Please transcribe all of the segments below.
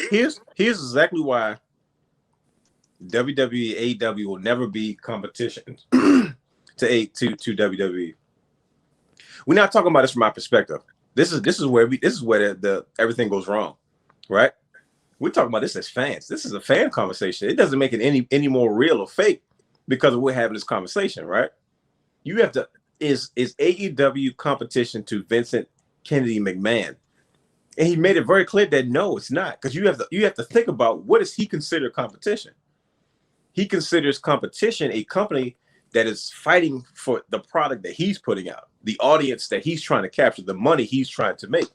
here's exactly why WWE AEW will never be competition to WWE. We're not talking about this from my perspective. This is where the everything goes wrong, right? We're talking about this as fans. This is a fan conversation. It doesn't make it any more real or fake because we're having this conversation, right? You have to is AEW competition to Vincent Kennedy McMahon, and he made it very clear that no, it's not, because you have to think about what does he consider competition. He considers competition a company that is fighting for the product that he's putting out, the audience that he's trying to capture, the money he's trying to make.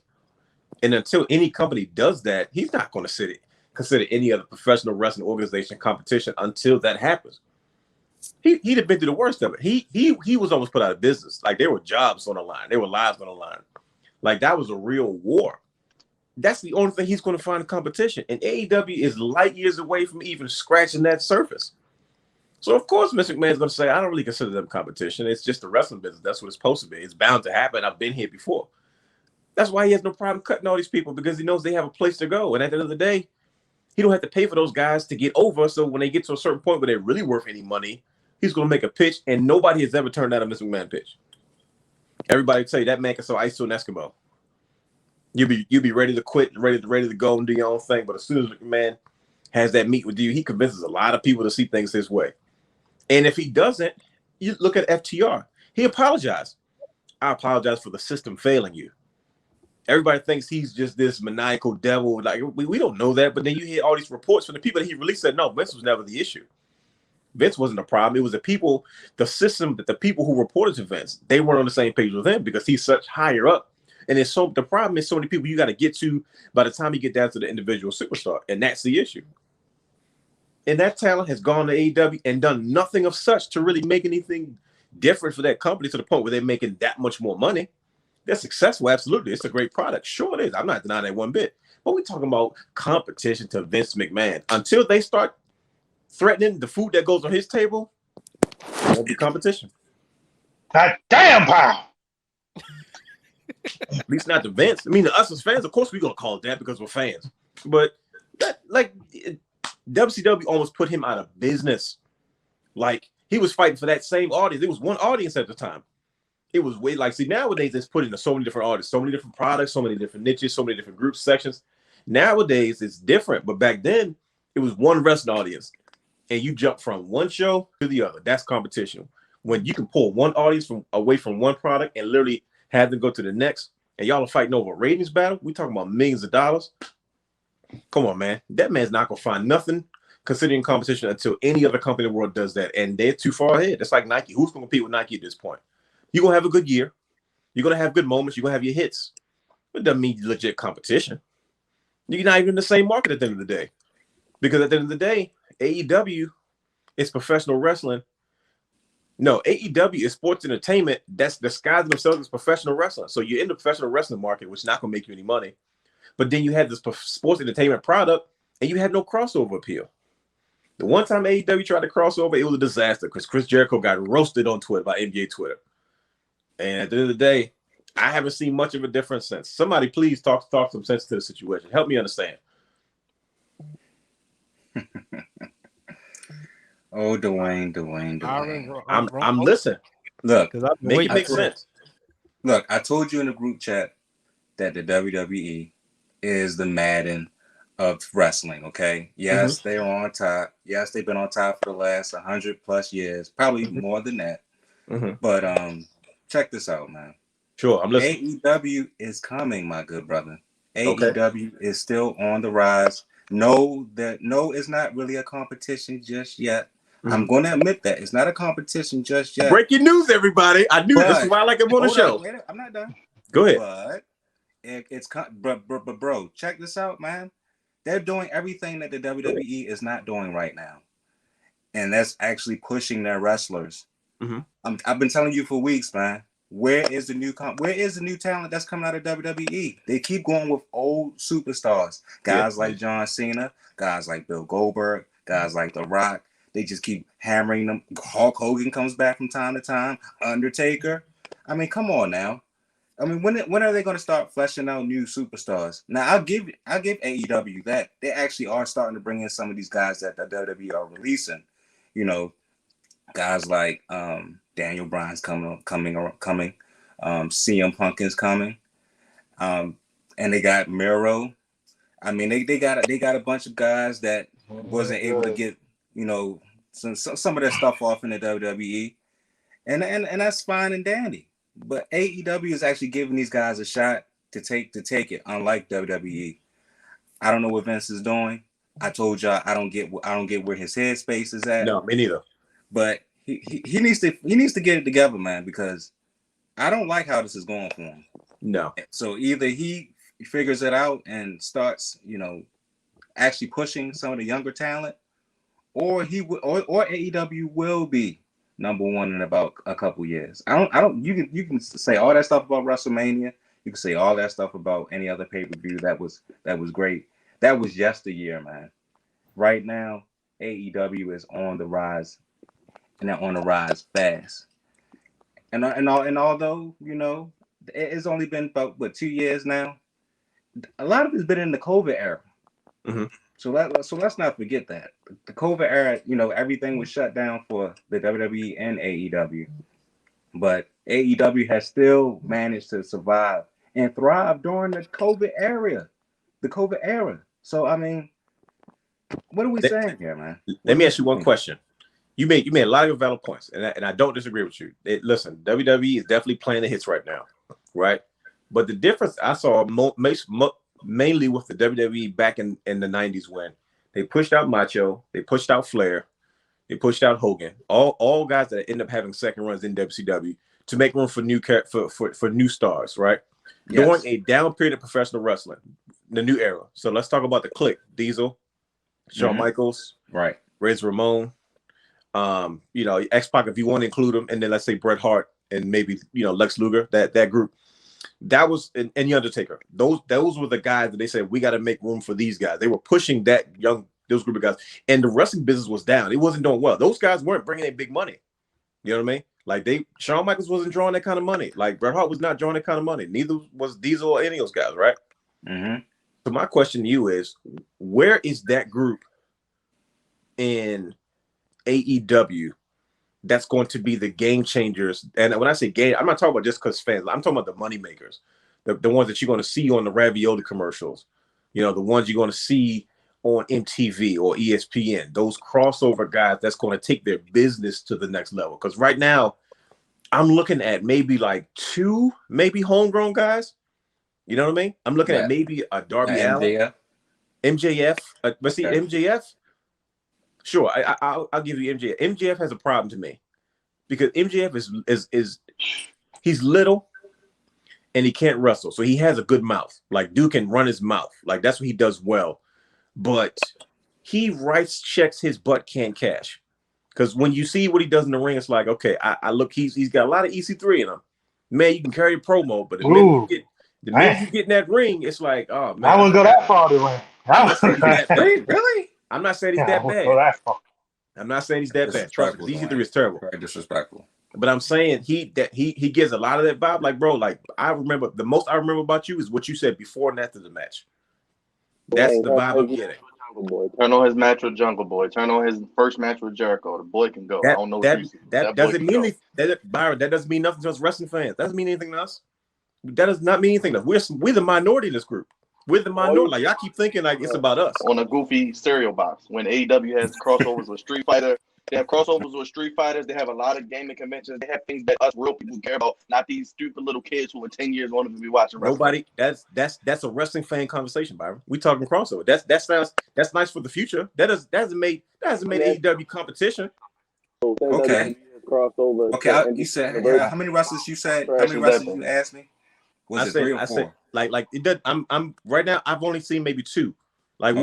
And until any company does that, he's not going to consider any other professional wrestling organization competition until that happens. He'd have been through the worst of it. He was almost put out of business. Like, there were jobs on the line. There were lives on the line. Like, that was a real war. That's the only thing he's going to find in competition. And AEW is light years away from even scratching that surface. So, of course, Mr. McMahon's going to say, I don't really consider them competition. It's just the wrestling business. That's what it's supposed to be. It's bound to happen. I've been here before. That's why he has no problem cutting all these people, because he knows they have a place to go. And at the end of the day, he don't have to pay for those guys to get over. So when they get to a certain point where they're really worth any money, he's going to make a pitch, and nobody has ever turned down a Mr. McMahon pitch. Everybody will tell you that man can sell ice to an Eskimo. You'll be ready to quit, ready to go and do your own thing. But as soon as McMahon has that meet with you, he convinces a lot of people to see things his way. And if he doesn't, you look at FTR. He apologized. I apologize for the system failing you. Everybody thinks he's just this maniacal devil. Like, we don't know that. But then you hear all these reports from the people that he released said, no, Vince was never the issue. Vince wasn't a problem. It was the system, that the people who reported to Vince, they weren't on the same page with him because he's such higher up. And the problem is so many people you got to get to by the time you get down to the individual superstar. And that's the issue. And that talent has gone to AEW and done nothing of such to really make anything different for that company to the point where they're making that much more money. They're successful, absolutely. It's a great product. Sure it is. I'm not denying that one bit. But we're talking about competition to Vince McMahon. Until they start threatening the food that goes on his table, it won't be competition. God damn, pal. At least not to Vince. I mean, to us as fans, of course, we're gonna call it that because we're fans. But that, like, WCW almost put him out of business. Like, he was fighting for that same audience. There was one audience at the time. It was way like, see, nowadays it's put into so many different artists, so many different products, so many different niches, so many different groups, sections. Nowadays it's different, but back then it was one wrestling audience, and you jump from one show to the other. That's competition. When you can pull one audience away from one product and literally have them go to the next, and y'all are fighting over a ratings battle. We talking about millions of dollars. Come on, man. That man's not gonna find nothing considering competition until any other company in the world does that, and they're too far ahead. It's like Nike. Who's gonna compete with Nike at this point? You're gonna have a good year. You're gonna have good moments. You're gonna have your hits. But it doesn't mean legit competition. You're not even in the same market at the end of the day. Because at the end of the day, AEW is professional wrestling. No, AEW is sports entertainment that's disguising themselves as professional wrestling. So you're in the professional wrestling market, which is not gonna make you any money. But then you have this sports entertainment product, and you have no crossover appeal. The one time AEW tried to cross over, it was a disaster because Chris Jericho got roasted on Twitter by NBA Twitter. And at the end of the day, I haven't seen much of a difference since. Somebody please talk some sense to the situation. Help me understand. Oh, Dwayne. I'm listening. Look, make it make sense. Look, I told you in the group chat that the WWE is the Madden of wrestling, okay? Yes, they're on top. Yes, they've been on top for the last 100 plus years, probably more than that. But check this out, man. Sure, I'm listening. AEW is coming, my good brother. AEW is still on the rise. No, it's not really a competition just yet. I'm going to admit that it's not a competition just yet. Breaking news, everybody! I knew this is why I like it on the show. Wait, I'm not done. Go ahead. But bro, check this out, man. They're doing everything that the WWE is not doing right now, and that's actually pushing their wrestlers. I've been telling you for weeks, man. Where is the new talent that's coming out of WWE? They keep going with old superstars, guys like John Cena, guys like Bill Goldberg, guys like The Rock. They just keep hammering them. Hulk Hogan comes back from time to time. Undertaker. I mean, come on now. I mean, when are they going to start fleshing out new superstars? Now, I'll give AEW that they actually are starting to bring in some of these guys that the WWE are releasing. You know, guys like Daniel Bryan's coming. CM Punk is coming, and they got Miro. I mean, they got a bunch of guys that wasn't able to get some of their stuff off in the WWE, and that's fine and dandy. But AEW is actually giving these guys a shot to take it. Unlike WWE, I don't know what Vince is doing. I told y'all I don't get where his headspace is at. No, me neither. But he needs to get it together, man, because I don't like how this is going for him. No. So either he figures it out and starts, actually pushing some of the younger talent, or AEW will be number one in about a couple years. You can say all that stuff about WrestleMania. You can say all that stuff about any other pay-per-view that was great. That was yesteryear, man. Right now, AEW is on the rise, and they're on the rise fast. And although it's only been about 2 years now, a lot of it's been in the COVID era. Mm-hmm. So let's not forget that the COVID era, everything was shut down for the WWE and AEW, but AEW has still managed to survive and thrive during the COVID era. So I mean, what are we saying here, man? Let me ask you one question. You made a lot of valid points, and I don't disagree with you. Listen, WWE is definitely playing the hits right now, right? But the difference I saw mainly with the WWE back in the 90s, when they pushed out Macho, they pushed out Flair, they pushed out Hogan, all guys that end up having second runs in WCW to make room for new stars, right? Yes. During a down period of professional wrestling, the new era. So let's talk about the Clique: Diesel, Shawn Michaels, right, Razor Ramon, X-Pac if you want to include them, and then let's say Bret Hart and maybe Lex Luger, that group. That was and the Undertaker. Those were the guys that they said we got to make room for these guys. They were pushing those group of guys, and the wrestling business was down. It wasn't doing well. Those guys weren't bringing in big money. You know what I mean? Like Shawn Michaels wasn't drawing that kind of money. Like Bret Hart was not drawing that kind of money. Neither was Diesel or any of those guys, right? Mm-hmm. So my question to you is, where is that group in AEW that's going to be the game changers? And when I say game, I'm not talking about just because fans. I'm talking about the money makers, the ones that you're going to see on the ravioli commercials, the ones you're going to see on MTV or ESPN. Those crossover guys that's going to take their business to the next level. Because right now, I'm looking at maybe like 2, maybe homegrown guys. You know what I mean? I'm looking at maybe a Darby Allin, MJF. But see, MJF. Sure, I'll give you MJF. MJF has a problem to me because MJF is he's little and he can't wrestle, so he has a good mouth. Like dude can run his mouth, like that's what he does well. But he writes checks his butt can't cash. Because when you see what he does in the ring, it's like, okay, I look, he's got a lot of EC3 in him. Man, you can carry a promo, but the minute you get in that ring, it's like, oh man, I wouldn't go that far to win. I'm not saying he's that bad. Really? I'm not saying he's that bad. I'm not saying he's that bad. Trust me, EC3 is terrible. Very disrespectful. But I'm saying he gives a lot of that vibe. Like, bro, like the most I remember about you is what you said before and after the match. That's the vibe I'm getting. Boy. Turn on his match with Jungle Boy. Turn on his first match with Jericho. The boy can go. I don't know that doesn't mean anything. Byron, that doesn't mean nothing to us wrestling fans. That doesn't mean anything to us. That does not mean anything to us. We're the minority in this group. We're the minority. Like y'all keep thinking like it's about us. On a goofy cereal box. When AEW has crossovers with Street Fighter, they have crossovers with Street Fighters. They have a lot of gaming conventions. They have things that us real people care about, not these stupid little kids who are 10 years older to be watching wrestling. Nobody. That's a wrestling fan conversation, Byron. We talking crossover. That's nice for the future. That hasn't made AEW competition. Okay. Crossover. Okay. You said how many wrestlers you said? How many wrestlers you asked me? Was it 3 or 4? Said, like it does. I'm right now. I've only seen maybe 2. Like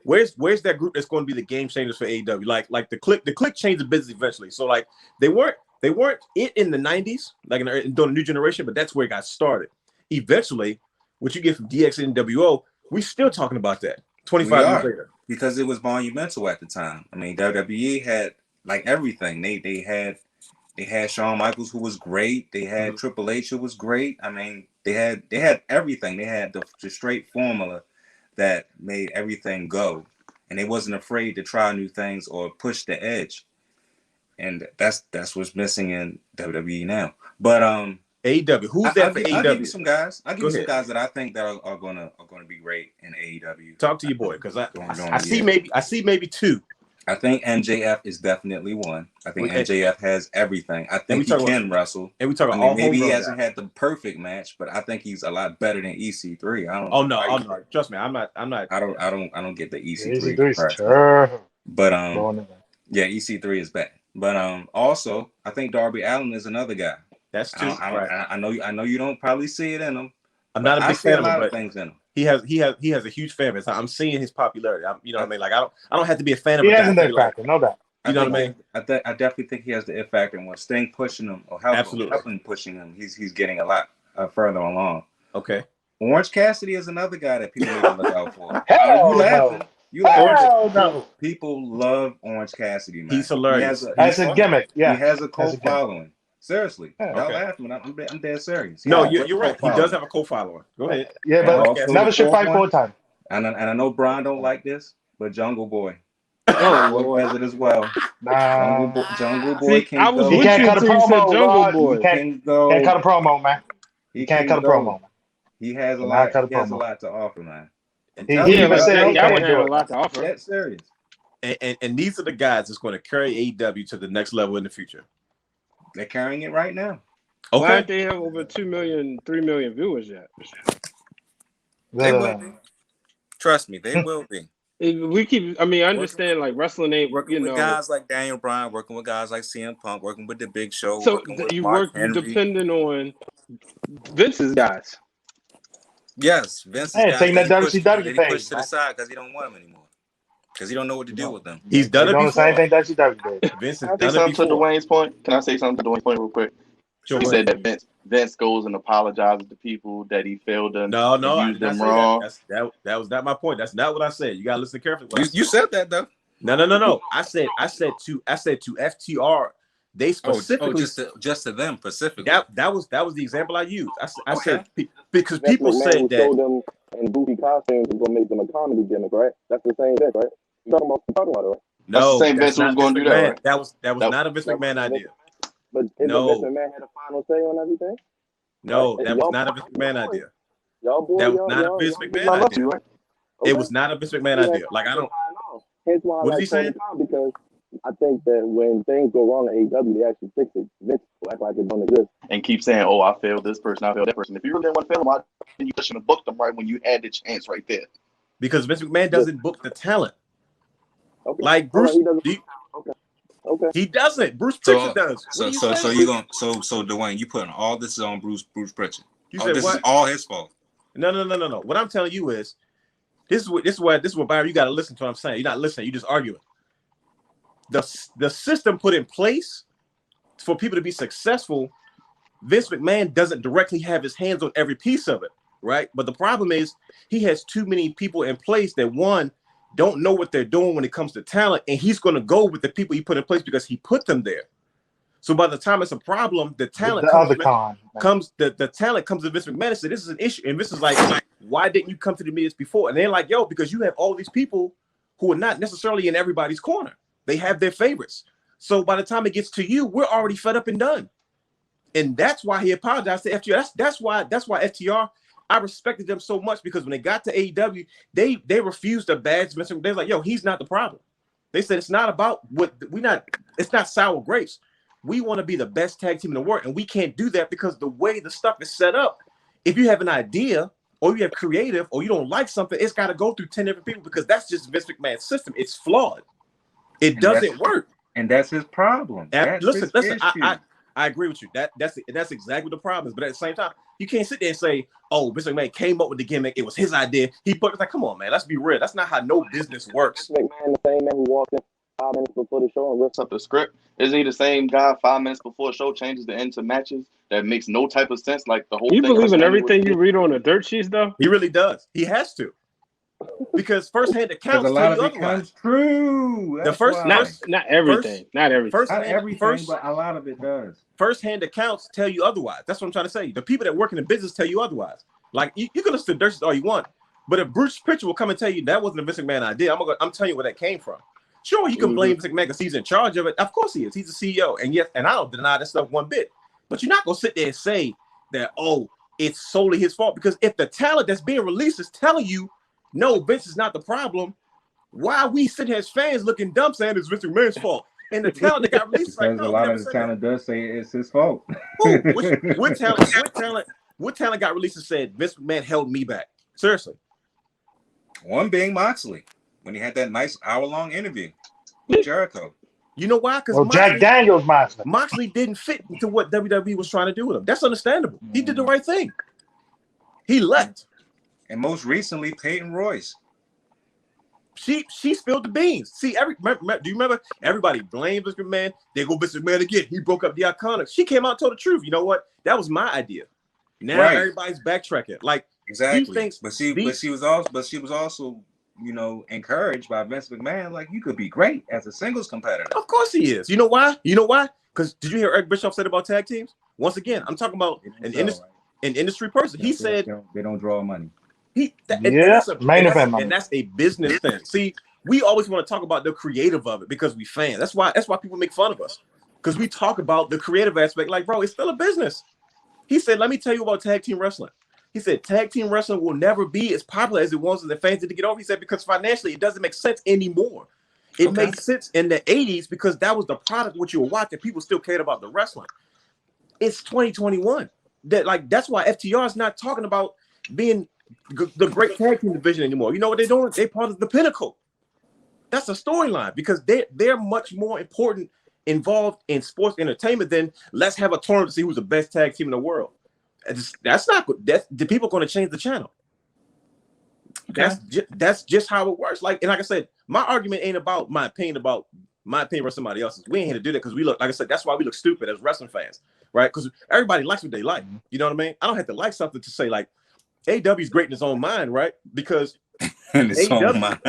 where's that group that's going to be the game changers for AEW? Like the Clique changed the business eventually. So like they weren't it in the 90s, like during the new generation, but that's where it got started. Eventually, what you get from DX and NWO, we're still talking about that 25 years later because it was monumental at the time. I mean, WWE had like everything. They They had Shawn Michaels, who was great. They had Triple H, who was great. I mean, they had everything. They had the straight formula that made everything go, and they wasn't afraid to try new things or push the edge. And that's what's missing in WWE now. But AEW, who's that for AEW? I'll give you some guys. I'll give you some guys that I think that are gonna be great in AEW. Talk to your boy, because I see maybe two. I think MJF is definitely one. I think MJF has everything. I think he can wrestle. And we talk about maybe he hasn't had the perfect match, but I think he's a lot better than EC3. I don't. Oh no! Trust me, I'm not. I don't get the EC3. EC3's terrible. But yeah, EC3 is bad. But also I think Darby Allin is another guy. That's true. I know you don't probably see it in him. I'm not a big fan of him, but things in him. He has a huge fan base. I'm seeing his popularity. You know what I mean? Like I don't have to be a fan of him. He has an factor, no doubt. You know what I mean? I definitely think he has the it factor, and when Sting pushing him or helping pushing him, he's getting a lot further along. Okay. Orange Cassidy is another guy that people need to look out for. Hell no. You laughing? No. People love Orange Cassidy, man. He's hilarious. That's a gimmick. Yeah. He has a cult following. Seriously, y'all laughing. I'm dead serious. No, you're right. He does have a co-follower. Go ahead. Yeah, but never should fight full time. And I know Brian don't like this, but Jungle Boy has it as well. Jungle Boy can't go. He can't cut a promo. Jungle Boy can't cut a promo, man. He can't cut a promo. He has a lot. He has a lot to offer, man. He even said that one had a lot to offer. That's serious. And these are the guys that's going to carry AEW to the next level in the future. They're carrying it right now. Okay. Why don't they have over 2 million, 3 million viewers yet? They will be. Trust me, they will be. I understand like wrestling ain't working with guys like Daniel Bryan, working with guys like CM Punk, working with the Big Show. So you work depending on Vince's guys. Yes, Vince's guys. Taking that WCW thing. He pushed to the side because he don't want them anymore. Because he don't know what to do with them. He's done it before. The same thing WCW did. Vince has done it before. To Dwayne's point, can I say something to Dwayne's point real quick? Sure. He said that Vince goes and apologizes to people that he failed them. No, used them wrong. That was not my point. That's not what I said. You gotta listen carefully. You said that though. No. I said to FTR. They specifically just to them specifically. That was the example I used. I said because people said that. Them and goofy costumes was gonna make them a comedy gimmick, right? That's the same thing, right? You're talking about it, right? No, that's the same Vince was going to do that. Right? That was not a Vince McMahon idea. But Vince McMahon had a final say on everything. No, that was not a Vince McMahon idea. That was not a Vince McMahon idea. It was not a Vince McMahon idea. Like I don't. Hence why what is he saying? Because I think that when things go wrong at AEW, they actually fix it. Vince will act like it don't exist and keep saying, "Oh, I failed this person, I failed that person." If you really didn't want to fail them, why didn't you shouldn't have booked them right when you had the chance right there? Because Vince McMahon doesn't book the talent. Okay. Like Bruce, okay. He doesn't. Bruce Pritchard does. So Dwayne, you putting all this on Bruce Pritchard. You said this what? is all his fault. No. What I'm telling you is, this is what Byron, you got to listen to what I'm saying. You're not listening. You're just arguing. The system put in place for people to be successful. Vince McMahon doesn't directly have his hands on every piece of it, right? But the problem is he has too many people in place that don't know what they're doing when it comes to talent, and he's going to go with the people he put in place because he put them there. So by the time it's a problem, the talent comes to Vince McMahon and said, "This is an issue," and Vince is like, "Why didn't you come to the meetings before?" And they're like, "Yo, because you have all these people who are not necessarily in everybody's corner. They have their favorites. So by the time it gets to you, we're already fed up and done." And that's why he apologized to FTR. That's why FTR. I respected them so much because when they got to AEW, they refused to badge Vince. They're like, "Yo, he's not the problem." They said it's not about it's not sour grapes. We want to be the best tag team in the world, and we can't do that because the way the stuff is set up, if you have an idea or you have creative or you don't like something, it's got to go through 10 different people because that's just Vince McMahon's system. It's flawed. It doesn't work. And that's his problem. Listen, I agree with you. That's exactly what the problem is. But at the same time, you can't sit there and say, "Oh, Vince McMahon came up with the gimmick. It was his idea. He put it." Like, come on, man. Let's be real. That's not how no business works. Vince McMahon, the same man who walked in 5 minutes before the show and rips up the script. Isn't he the same guy 5 minutes before the show changes the end to matches? That makes no type of sense. Like the whole you thing. Believe in everything you read on the dirt sheets, though? He really does. He has to. Because firsthand accounts a lot tell you of it otherwise. comes true. Not everything. Not everything. But a lot of it does. Firsthand accounts tell you otherwise. That's what I'm trying to say. The people that work in the business tell you otherwise. Like you can listen to Durst all you want, but if Bruce Pritchard will come and tell you that wasn't a Vince McMahon idea, I'm telling you where that came from. Sure, you can blame Vince McMahon because he's in charge of it. Of course he is. He's the CEO, and yes, and I don't deny that stuff one bit. But you're not gonna sit there and say that it's solely his fault, because if the talent that's being released is telling you no, Vince is not the problem, why are we sitting here as fans looking dumb saying it's Vince McMahon's fault? And the talent that got released, because a lot of the talent does say it's his fault. What talent got released and said Vince McMahon held me back? Seriously. One being Moxley, when he had that nice hour-long interview with Jericho. You know why? Because Jack Daniels Moxley didn't fit into what WWE was trying to do with him. That's understandable. He did the right thing. He left. And most recently, Peyton Royce. She spilled the beans. See, do you remember? Everybody blamed Vince McMahon. They go Vince McMahon again. He broke up the Iconics. She came out and told the truth. You know what? That was my idea. Now everybody's backtracking. Like exactly. But she was also encouraged by Vince McMahon. Like, you could be great as a singles competitor. Of course he is. You know why? Because did you hear Eric Bischoff said about tag teams? Once again, I'm talking about an industry person. He said they don't draw money. And that's a business thing. See, we always want to talk about the creative of it because we fans. That's why people make fun of us, because we talk about the creative aspect. Like, bro, it's still a business. He said, let me tell you about tag team wrestling. He said, tag team wrestling will never be as popular as it was, and the fans did to get over. He said, because financially, it doesn't make sense anymore. It made sense in the 80s because that was the product what you were watching. People still cared about the wrestling. It's 2021. That's why FTR is not talking about being the great tag team division anymore. You know what they're doing? They're part of the Pinnacle. That's a storyline because they're much more important involved in sports entertainment than let's have a tournament to see who's the best tag team in the world. That's not good. The people are going to change the channel. Okay. That's just how it works. Like I said, my argument ain't about my opinion or somebody else's. We ain't here to do that because we look, like I said, that's why we look stupid as wrestling fans, right? Because everybody likes what they like. You know what I mean? I don't have to like something to say like AEW is great in its own mind, right? Because in its own mind.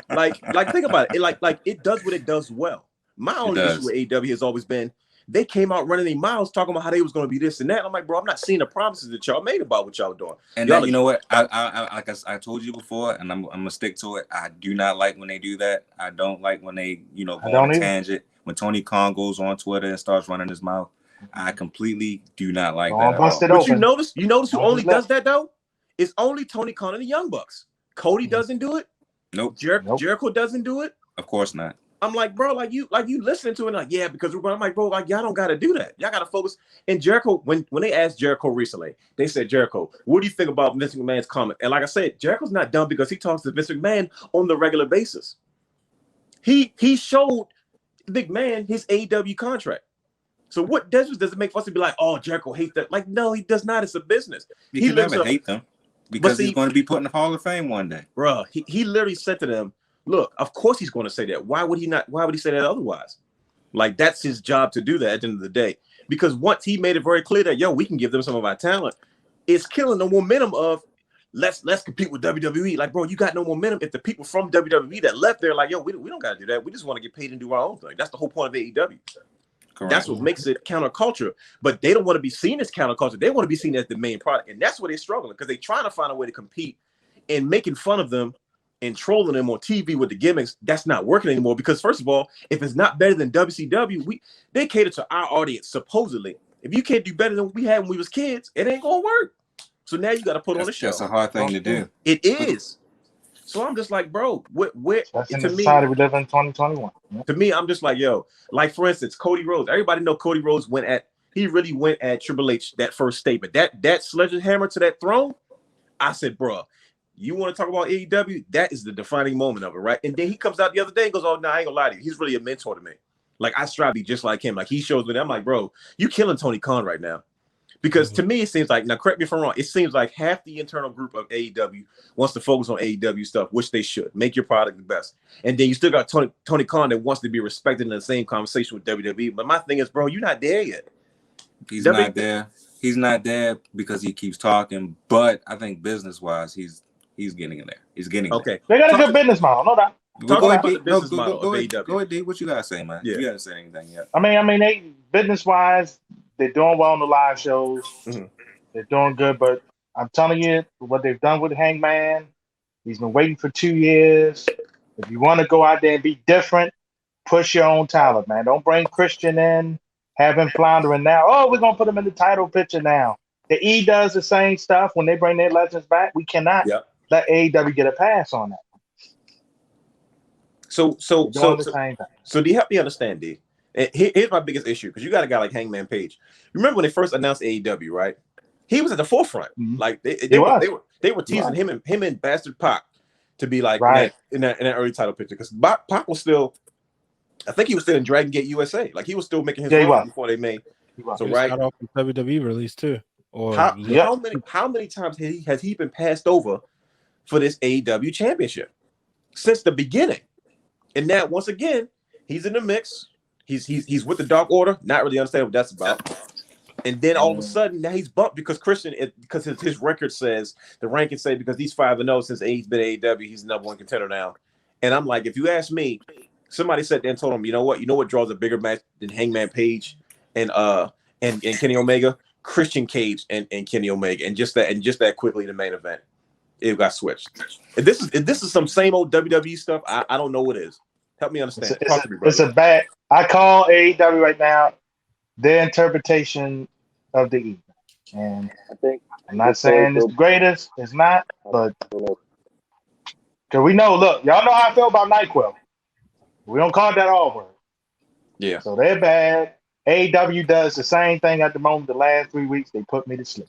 like think about it. Like it does what it does well. My only issue with AEW has always been they came out running their mouths talking about how they was going to be this and that. I'm like, bro, I'm not seeing the promises that y'all made about what y'all doing. And you know what? I told you before, and I'm gonna stick to it. I do not like when they do that. I don't like when they go on a tangent. When Tony Khan goes on Twitter and starts running his mouth, I completely do not like that. But you notice who only does that though? It's only Tony Khan and the Young Bucks. Cody doesn't do it. Nope. Jericho doesn't do it. Of course not. I'm like, bro, like you listening to it, like, yeah, because I'm like, bro, like y'all don't gotta do that. Y'all gotta focus. And Jericho, when they asked Jericho recently, they said, Jericho, what do you think about Vince McMahon's comment? And like I said, Jericho's not dumb because he talks to Vince McMahon on the regular basis. He showed McMahon his AEW contract. So what does it make for us to be like, oh, Jericho hates that? Like, no, he does not. It's a business. He never hate them because he's going to be put in the Hall of Fame one day. Bro, he literally said to them, look, of course he's going to say that. Why would he not? Why would he say that otherwise? Like, that's his job to do that at the end of the day. Because once he made it very clear that, yo, we can give them some of our talent, it's killing the momentum of let's compete with WWE. Like, bro, you got no momentum if the people from WWE that left there like, yo, we don't got to do that. We just want to get paid and do our own thing. That's the whole point of AEW. Correct. That's what makes it counterculture. But they don't want to be seen as counterculture. They want to be seen as the main product. And that's where they're struggling because they're trying to find a way to compete and making fun of them and trolling them on TV with the gimmicks. That's not working anymore because, first of all, if it's not better than WCW, they cater to our audience, supposedly. If you can't do better than we had when we was kids, it ain't going to work. So now you got to put on a show. That's a hard thing to do. It is. So I'm just like, bro, where that's in the society we live in 2021. To me, I'm just like, yo, like for instance, Cody Rhodes. Everybody know Cody Rhodes really went at Triple H that first statement. That sledgehammer to that throne. I said, bro, you want to talk about AEW? That is the defining moment of it, right? And then he comes out the other day and goes, oh, no, I ain't gonna lie to you. He's really a mentor to me. Like, I strive to be just like him. Like, he shows me that. I'm like, bro, you killing Tony Khan right now. Because to me, it seems like, now correct me if I'm wrong, it seems like half the internal group of AEW wants to focus on AEW stuff, which they should. Make your product the best. And then you still got Tony Khan that wants to be respected in the same conversation with WWE. But my thing is, bro, you're not there yet. He's not there. He's not there because he keeps talking. But I think business-wise, he's He's getting in there. He's getting okay. They got a good business model, no doubt. Go ahead, D. go ahead, D. What you gotta say, man? Yeah. You gotta say anything yet? I mean, they business wise, they're doing well on the live shows. Mhm. They're doing good, but I'm telling you, what they've done with Hangman, he's been waiting for 2 years. If you want to go out there and be different, push your own talent, man. Don't bring Christian in, have him floundering now. Oh, we're gonna put him in the title picture now. The E does the same stuff when they bring their legends back. We cannot let AEW get a pass on that. So do you help me understand, D? And here's my biggest issue, because you got a guy like Hangman Page. Remember when they first announced AEW, right? He was at the forefront. Mm-hmm. Like they were teasing him and Bastard Pac to be like in that early title picture, because Pac was still, I think he was still in Dragon Gate USA. Like he was still making his run before they made. So right off the WWE release too. Or how many times has he been passed over for this AEW championship since the beginning? And now once again, he's in the mix. He's with the Dark Order, not really understanding what that's about. And then all of a sudden, now he's bumped because because his record says, the rankings say, because he's 5-0 since he's been AEW, he's the #1 contender now. And I'm like, if you ask me, somebody sat there and told him, you know what draws a bigger match than Hangman Page and Kenny Omega? Christian Cage and Kenny Omega, and just that quickly, the main event, it got switched. If this is some same old WWE stuff, I don't know what it is. Help me understand. It's a bad. I call AEW right now their interpretation of the E. And I think I'm not saying it's the greatest. It's not, but because we know. Look, y'all know how I feel about NyQuil. We don't call that all word. Yeah. So they're bad. AEW does the same thing at the moment. The last 3 weeks, they put me to sleep.